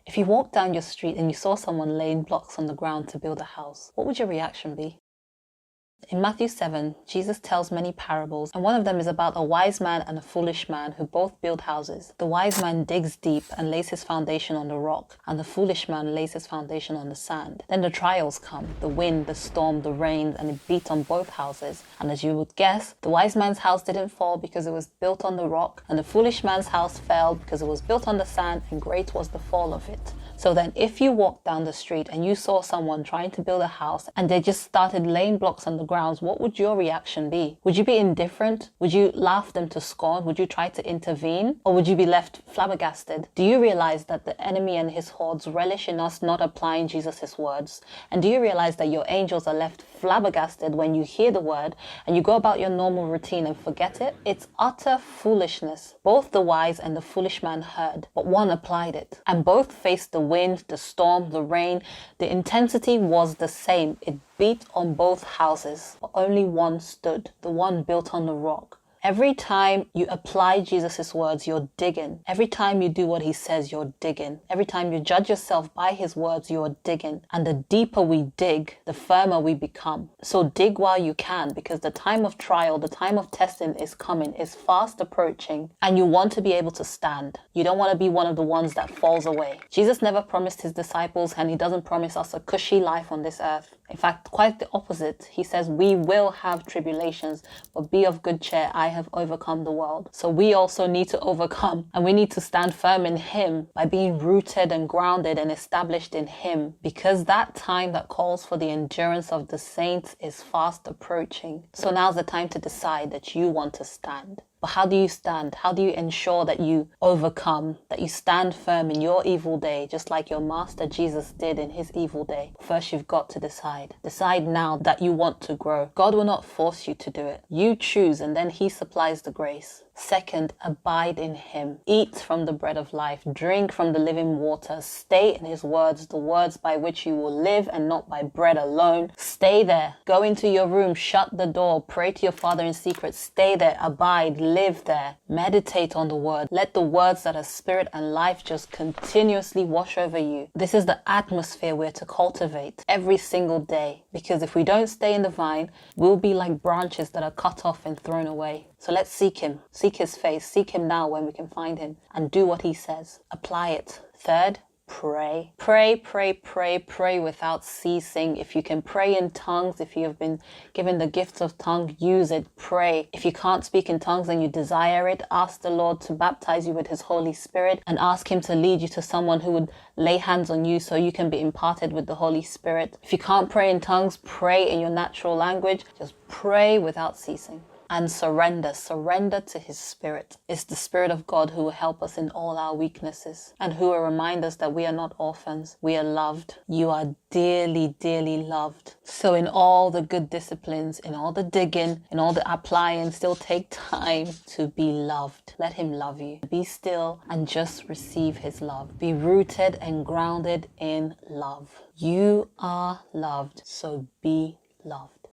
If you walked down your street and you saw someone laying blocks on the ground to build a house, what would your reaction be? In Matthew 7, Jesus tells many parables, and one of them is about a wise man and a foolish man who both build houses. The wise man digs deep and lays his foundation on the rock, and the foolish man lays his foundation on the sand. Then the trials come, the wind, the storm, the rain, and it beat on both houses. And as you would guess, the wise man's house didn't fall because it was built on the rock, and the foolish man's house fell because it was built on the sand, and great was the fall of it. So then if you walked down the street and you saw someone trying to build a house and they just started laying blocks on the grounds, what would your reaction be? Would you be indifferent? Would you laugh them to scorn? Would you try to intervene? Or would you be left flabbergasted? Do you realize that the enemy and his hordes relish in us not applying Jesus' words? And do you realize that your angels are left flabbergasted when you hear the word and you go about your normal routine and forget it? It's utter foolishness. Both the wise and the foolish man heard, but one applied it. And both faced the wind, the storm, the rain. The intensity was the same. It beat on both houses, but only one stood, the one built on the rock. Every time you apply Jesus' words, you're digging. Every time you do what he says, you're digging. Every time you judge yourself by his words, you're digging. And the deeper we dig, the firmer we become. So dig while you can, because the time of trial, the time of testing is coming, is fast approaching, and you want to be able to stand. You don't want to be one of the ones that falls away. Jesus never promised his disciples, and he doesn't promise us a cushy life on this earth. In fact, quite the opposite. He says we will have tribulations, but be of good cheer. I have overcome the world. So we also need to overcome, and we need to stand firm in him by being rooted and grounded and established in him, because that time that calls for the endurance of the saints is fast approaching. So now's the time to decide that you want to stand. But how do you stand? How do you ensure that you overcome, that you stand firm in your evil day, just like your master Jesus did in his evil day? First, you've got to decide. Decide now that you want to grow. God will not force you to do it. You choose, and then he supplies the grace. Second, abide in him. Eat from the bread of life. Drink from the living water. Stay in his words, the words by which you will live, and not by bread alone. Stay there. Go into your room. Shut the door. Pray to your Father in secret. Stay there. Abide. Live there. Meditate on the word. Let the words that are spirit and life just continuously wash over you. This is the atmosphere we're to cultivate every single day. Because if we don't stay in the vine, we'll be like branches that are cut off and thrown away. So let's seek him, seek his face, seek him now when we can find him, and do what he says. Apply it. Third, pray. Pray, pray, pray, pray without ceasing. If you can pray in tongues, if you have been given the gift of tongue, use it. Pray. If you can't speak in tongues and you desire it, ask the Lord to baptize you with his Holy Spirit, and ask him to lead you to someone who would lay hands on you so you can be imparted with the Holy Spirit. If you can't pray in tongues, pray in your natural language. Just pray without ceasing. And surrender to his spirit. It's the Spirit of God who will help us in all our weaknesses, and who will remind us that we are not orphans. We are loved. You are dearly, dearly loved. So in all the good disciplines, in all the digging, in all the applying, still take time to be loved. Let him love you. Be still and just receive his love. Be rooted and grounded in love. You are loved, so be loved.